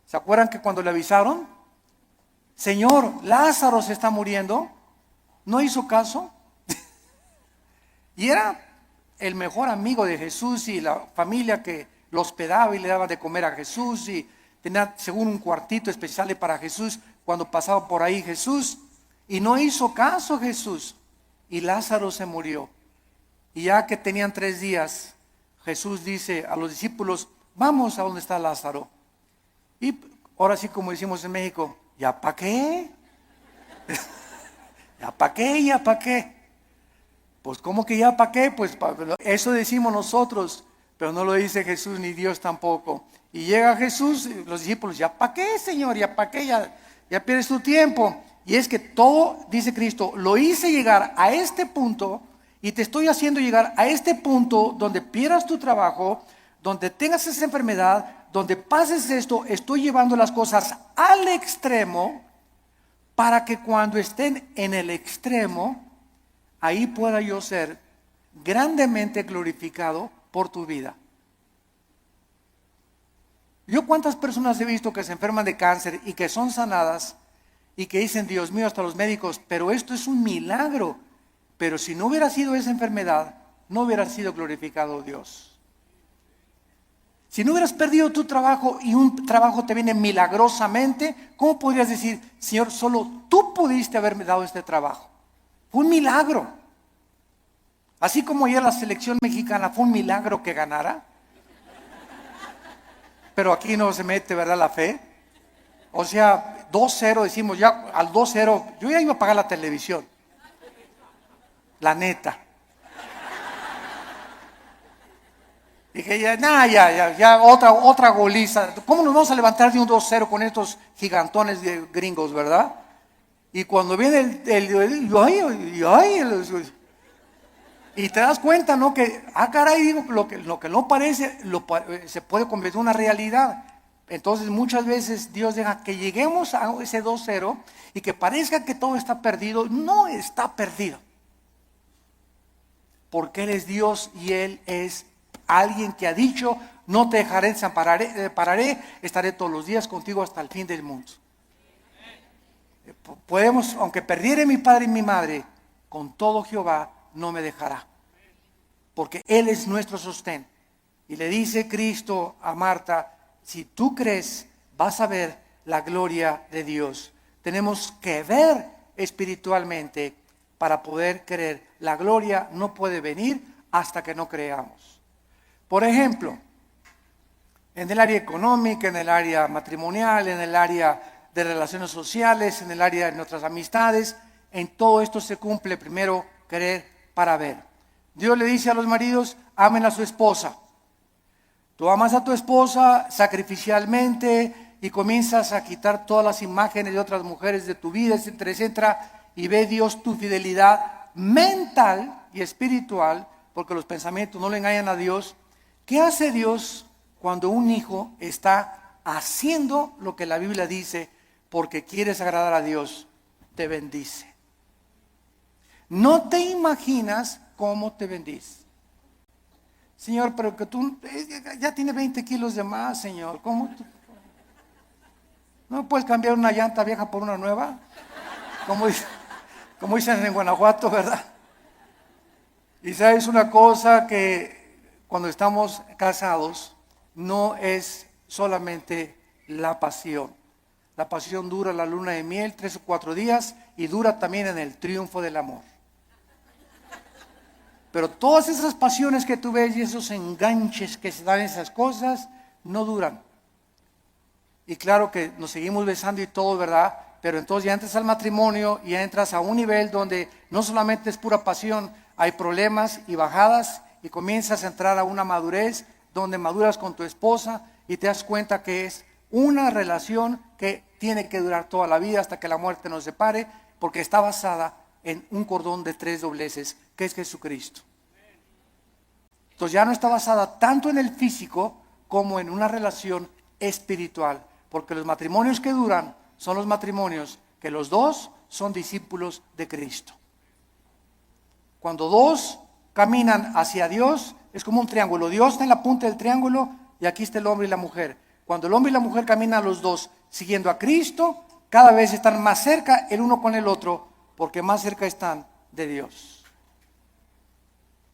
¿Se acuerdan que cuando le avisaron? Señor, Lázaro se está muriendo. ¿No hizo caso? Y era el mejor amigo de Jesús y la familia que lo hospedaba y le daba de comer a Jesús y tenía según un cuartito especial para Jesús cuando pasaba por ahí Jesús. Y no hizo caso Jesús. Y Lázaro se murió. Y ya que tenían 3 días, Jesús dice a los discípulos, vamos a donde está Lázaro. Y ahora sí, como decimos en México, ¿ya para qué? ¿Ya para qué? ¿Ya para qué? Pues ¿cómo que ya para qué? Pues eso decimos nosotros, pero no lo dice Jesús ni Dios tampoco. Y llega Jesús, los discípulos, ¿ya para qué, Señor? ¿Ya para qué? Ya pierdes tu tiempo. Y es que todo, dice Cristo, lo hice llegar a este punto y te estoy haciendo llegar a este punto donde pierdas tu trabajo, donde tengas esa enfermedad, donde pases esto. Estoy llevando las cosas al extremo para que cuando estén en el extremo, ahí pueda yo ser grandemente glorificado por tu vida. Yo cuántas personas he visto que se enferman de cáncer y que son sanadas y que dicen, Dios mío, hasta los médicos, pero esto es un milagro. Pero si no hubiera sido esa enfermedad, no hubiera sido glorificado Dios. Si no hubieras perdido tu trabajo y un trabajo te viene milagrosamente, ¿cómo podrías decir, Señor, solo tú pudiste haberme dado este trabajo? Fue un milagro. Así como ayer la selección mexicana fue un milagro que ganara. Pero aquí no se mete, ¿verdad? La fe. O sea, 2-0 decimos, ya al 2-0, yo ya iba a pagar la televisión. La neta. Dije, ya, otra goliza. ¿Cómo nos vamos a levantar de un 2-0 con estos gigantones de gringos, verdad? Y cuando viene y te das cuenta, ¿no? Que, caray, digo, lo que no parece, se puede convertir en una realidad. Entonces muchas veces Dios deja que lleguemos a ese 2-0 y que parezca que todo está perdido. No está perdido. Porque Él es Dios y Él es alguien que ha dicho, no te dejaré, desampararé, estaré todos los días contigo hasta el fin del mundo. Podemos, aunque perdiere mi padre y mi madre, con todo Jehová no me dejará. Porque Él es nuestro sostén. Y le dice Cristo a Marta, si tú crees, vas a ver la gloria de Dios. Tenemos que ver espiritualmente para poder creer. La gloria no puede venir hasta que no creamos. Por ejemplo, en el área económica, en el área matrimonial, en el área de relaciones sociales, en el área de nuestras amistades, en todo esto se cumple primero creer para ver. Dios le dice a los maridos, amen a su esposa. Tú amas a tu esposa sacrificialmente y comienzas a quitar todas las imágenes de otras mujeres de tu vida, etcétera, etcétera, y ve Dios tu fidelidad mental y espiritual, porque los pensamientos no le engañan a Dios. ¿Qué hace Dios cuando un hijo está haciendo lo que la Biblia dice porque quieres agradar a Dios? Te bendice. No te imaginas cómo te bendice. Señor, pero que tú ya tiene 20 kilos de más, Señor. ¿Cómo tú? ¿No puedes cambiar una llanta vieja por una nueva? Como dicen en Guanajuato, ¿verdad? Y sabes una cosa, que cuando estamos casados no es solamente la pasión. La pasión dura la luna de miel 3 o 4 días y dura también en el triunfo del amor. Pero todas esas pasiones que tú ves y esos enganches que se dan en esas cosas no duran. Y claro que nos seguimos besando y todo, ¿verdad? Pero entonces ya entras al matrimonio y entras a un nivel donde no solamente es pura pasión, hay problemas y bajadas, y comienzas a entrar a una madurez donde maduras con tu esposa y te das cuenta que es una relación que tiene que durar toda la vida hasta que la muerte nos separe, porque está basada en un cordón de 3 dobleces, que es Jesucristo. Entonces ya no está basada tanto en el físico como en una relación espiritual, porque los matrimonios que duran son los matrimonios que los dos son discípulos de Cristo. Cuando dos caminan hacia Dios, es como un triángulo. Dios está en la punta del triángulo y aquí está el hombre y la mujer. Cuando el hombre y la mujer caminan los dos siguiendo a Cristo, cada vez están más cerca el uno con el otro, porque más cerca están de Dios.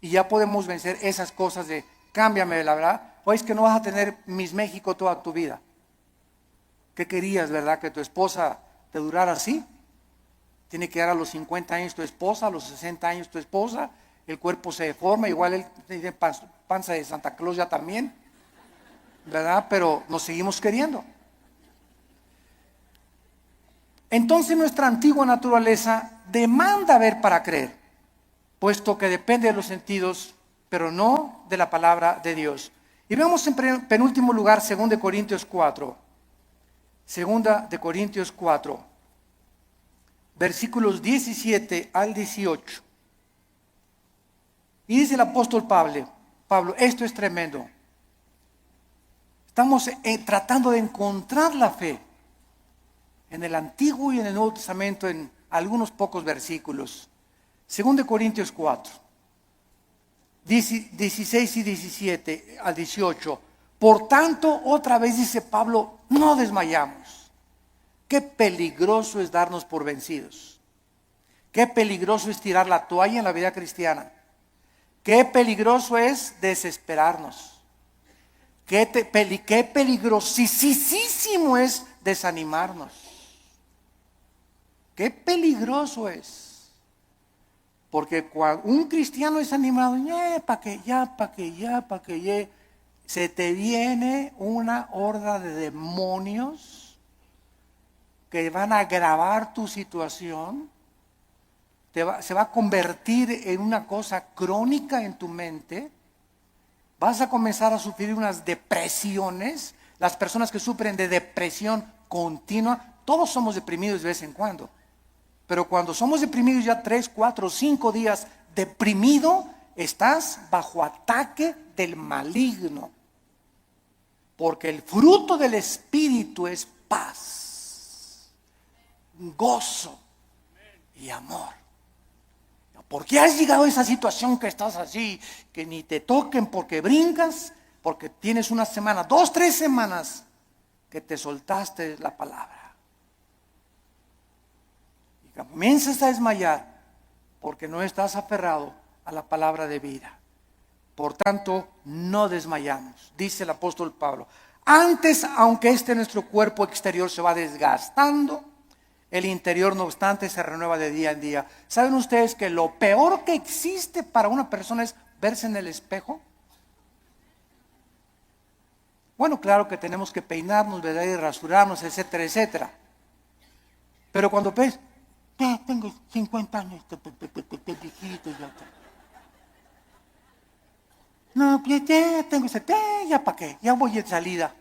Y ya podemos vencer esas cosas de cámbiame, la verdad. O es que no vas a tener Miss México toda tu vida. ¿Qué querías, verdad? Que tu esposa te durara así. Tiene que dar a los 50 años tu esposa, a los 60 años tu esposa. El cuerpo se deforma, igual él tiene panza de Santa Claus ya también, ¿verdad? Pero nos seguimos queriendo. Entonces nuestra antigua naturaleza demanda ver para creer, puesto que depende de los sentidos, pero no de la palabra de Dios. Y vemos en penúltimo lugar 2 de Corintios 4. 2 de Corintios 4, versículos 17 al 18. Y dice el apóstol Pablo, esto es tremendo. Estamos tratando de encontrar la fe en el Antiguo y en el Nuevo Testamento en algunos pocos versículos. 2 de Corintios 4, 16 y 17 al 18. Por tanto, otra vez dice Pablo, no desmayamos. Qué peligroso es darnos por vencidos. Qué peligroso es tirar la toalla en la vida cristiana. Qué peligroso es desesperarnos. Qué peligrosísimo es desanimarnos. Qué peligroso es. Porque cuando un cristiano es animado, para que se te viene una horda de demonios que van a agravar tu situación. Se va a convertir en una cosa crónica en tu mente. Vas a comenzar a sufrir unas depresiones. Las personas que sufren de depresión continua, todos somos deprimidos de vez en cuando. Pero cuando somos deprimidos ya 3, 4, 5 días deprimido, estás bajo ataque del maligno. Porque el fruto del Espíritu es paz, gozo y amor. ¿Por qué has llegado a esa situación que estás así? Que ni te toquen porque brincas, porque tienes una semana, 2, 3 semanas que te soltaste la palabra. Y comienzas a desmayar porque no estás aferrado a la palabra de vida. Por tanto, no desmayamos, dice el apóstol Pablo. Antes, aunque nuestro cuerpo exterior se va desgastando, el interior, no obstante, se renueva de día en día. ¿Saben ustedes que lo peor que existe para una persona es verse en el espejo? Bueno, claro que tenemos que peinarnos, ¿verdad? Y rasurarnos, etcétera, etcétera. Pero cuando ves, ya tengo 50 años, viejito, ya. No, ya tengo 70, ya para qué, ya voy de salida.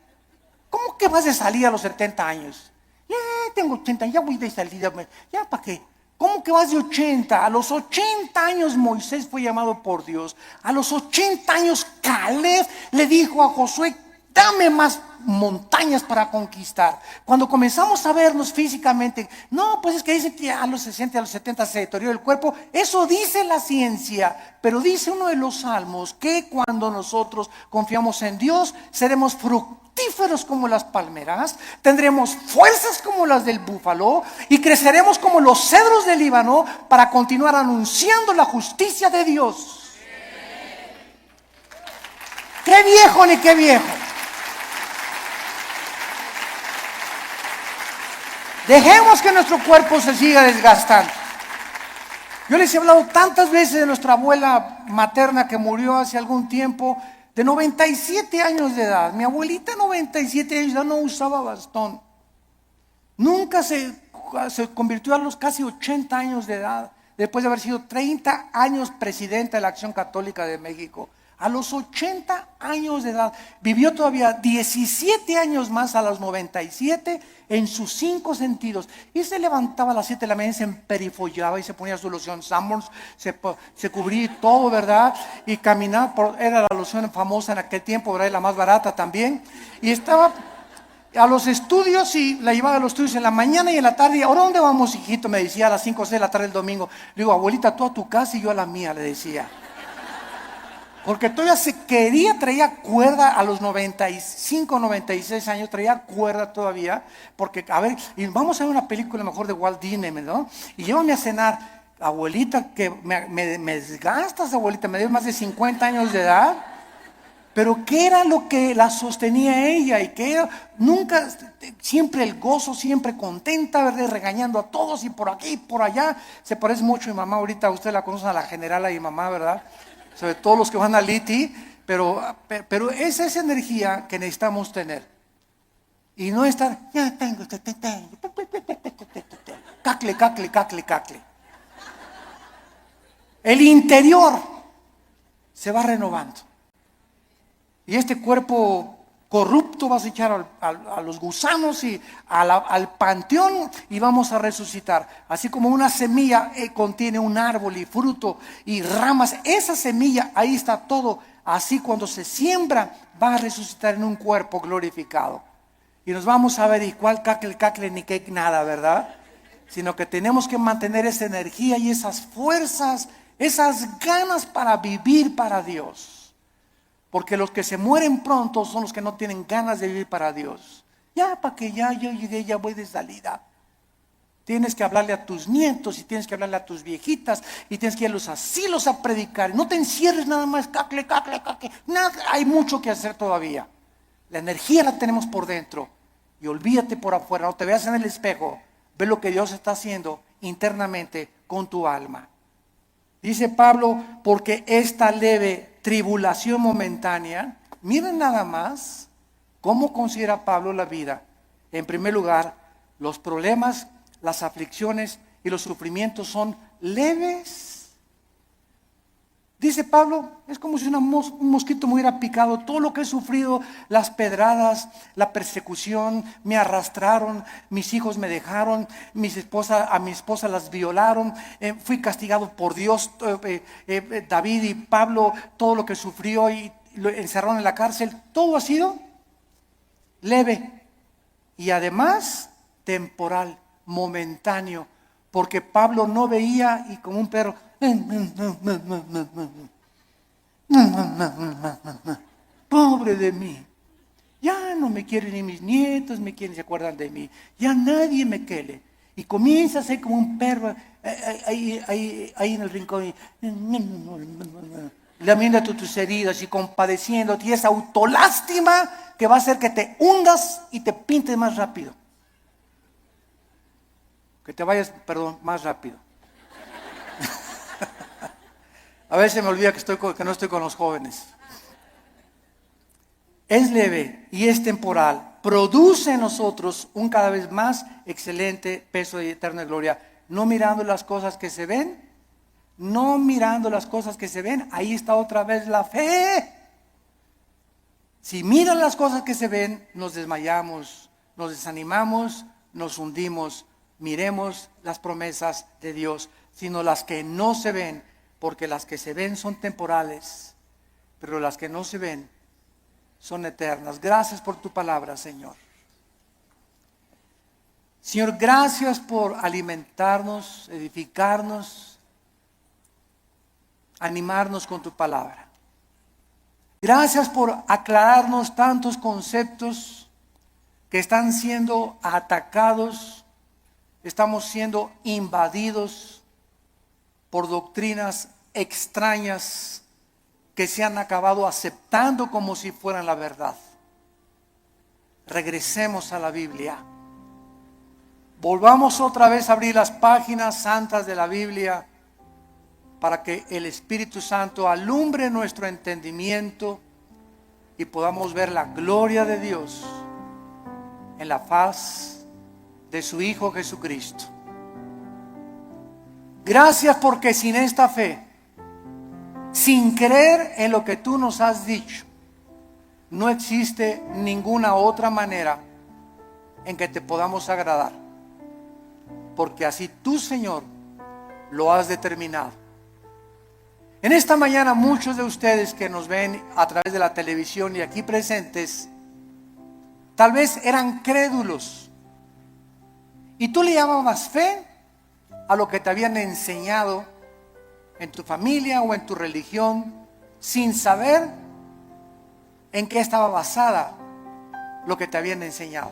¿Cómo que vas de salida a los 70 años? Ya tengo 80, ya voy de salida, ya para qué. ¿Cómo que vas de 80? A los 80 años Moisés fue llamado por Dios. A los 80 años Caleb le dijo a Josué, dame más montañas para conquistar. Cuando comenzamos a vernos físicamente, no, pues es que dicen que a los 60, a los 70 se deteriora el cuerpo. Eso dice la ciencia, pero dice uno de los salmos que cuando nosotros confiamos en Dios, seremos fructíferos como las palmeras, tendremos fuerzas como las del búfalo y creceremos como los cedros del Líbano para continuar anunciando la justicia de Dios. ¡Qué viejo ni qué viejo! Dejemos que nuestro cuerpo se siga desgastando. Yo les he hablado tantas veces de nuestra abuela materna que murió hace algún tiempo, de 97 años de edad. Mi abuelita, 97 años, ya no usaba bastón. Nunca se convirtió a los casi 80 años de edad, después de haber sido 30 años presidenta de la Acción Católica de México. A los 80 años de edad, vivió todavía 17 años más a los 97 en sus 5 sentidos. Y se levantaba a las 7 de la mañana, se emperifollaba y se ponía su loción Sanborns, se cubría todo, ¿verdad? Y caminaba, era la loción famosa en aquel tiempo, ¿verdad? Y la más barata también. Y estaba a los estudios y la llevaba a los estudios en la mañana y en la tarde. ¿Ahora dónde vamos, hijito? Me decía a las 5 o 6 de la tarde el domingo. Le digo, abuelita, tú a tu casa y yo a la mía, le decía. Porque todavía traía cuerda a los 95, 96 años, traía cuerda todavía, porque, a ver, y vamos a ver una película mejor de Walt Disney, ¿no? Y llévame a cenar, abuelita, que me desgastas, abuelita, me dio más de 50 años de edad, pero ¿qué era lo que la sostenía ella? Y que era, nunca, siempre el gozo, siempre contenta, ¿verdad? Regañando a todos y por aquí y por allá. Se parece mucho a mi mamá, ahorita usted la conoce, a la generala y mi mamá, ¿verdad? Sobre todo los que van a Liti, pero esa es energía que necesitamos tener. Y no estar, ya tengo, cacle. El interior se va renovando. Y este cuerpo corrupto vas a echar a los gusanos y al panteón y vamos a resucitar. Así como una semilla contiene un árbol y fruto y ramas, esa semilla, ahí está todo. Así cuando se siembra va a resucitar en un cuerpo glorificado. Y nos vamos a ver, y cuál cacle, ni qué nada, ¿verdad? Sino que tenemos que mantener esa energía y esas fuerzas, esas ganas para vivir para Dios. Porque los que se mueren pronto son los que no tienen ganas de vivir para Dios. Ya, para que ya yo llegué, ya voy de salida. Tienes que hablarle a tus nietos y tienes que hablarle a tus viejitas y tienes que ir a los asilos a predicar. No te encierres nada más, cacle. Nada, hay mucho que hacer todavía. La energía la tenemos por dentro. Y olvídate por afuera, no te veas en el espejo. Ve lo que Dios está haciendo internamente con tu alma. Dice Pablo, porque esta leve tribulación momentánea, miren nada más cómo considera Pablo la vida. En primer lugar, los problemas, las aflicciones y los sufrimientos son leves. Dice Pablo, es como si un mosquito me hubiera picado. Todo lo que he sufrido, las pedradas, la persecución, me arrastraron, mis hijos me dejaron, a mi esposa las violaron, fui castigado por Dios. David y Pablo, todo lo que sufrió y lo encerraron en la cárcel, todo ha sido leve y además temporal, momentáneo, porque Pablo no veía y como un perro, pobre de mí, ya no me quieren ni mis nietos, se acuerdan de mí, ya nadie me quiere. Y comienza a ser como un perro ahí en el rincón, lamiéndote tus heridas y compadeciéndote, y esa autolástima que va a hacer que te hundas y te pintes más rápido. Que te vayas, más rápido. A veces me olvida que no estoy con los jóvenes. Es leve y es temporal. Produce en nosotros un cada vez más excelente peso de eterna gloria. No mirando las cosas que se ven. Ahí está otra vez la fe. Si miran las cosas que se ven, nos desmayamos, nos desanimamos, nos hundimos. miremos las promesas de Dios, sino las que no se ven, porque las que se ven son temporales, pero las que no se ven son eternas. Gracias por tu palabra, Señor. Señor, gracias por alimentarnos, edificarnos, animarnos con tu palabra. Gracias por aclararnos tantos conceptos que están siendo atacados, estamos siendo invadidos por doctrinas extrañas que se han acabado aceptando como si fueran la verdad. Regresemos a la Biblia. Volvamos otra vez a abrir las páginas santas de la Biblia para que el Espíritu Santo alumbre nuestro entendimiento y podamos ver la gloria de Dios en la faz de su Hijo Jesucristo. Gracias porque sin esta fe, sin creer en lo que tú nos has dicho, no existe ninguna otra manera en que te podamos agradar. Porque así tú, Señor, lo has determinado. En esta mañana muchos de ustedes que nos ven a través de la televisión y aquí presentes, tal vez eran crédulos. Y tú le llamabas fe a lo que te habían enseñado en tu familia o en tu religión, sin saber en qué estaba basada lo que te habían enseñado.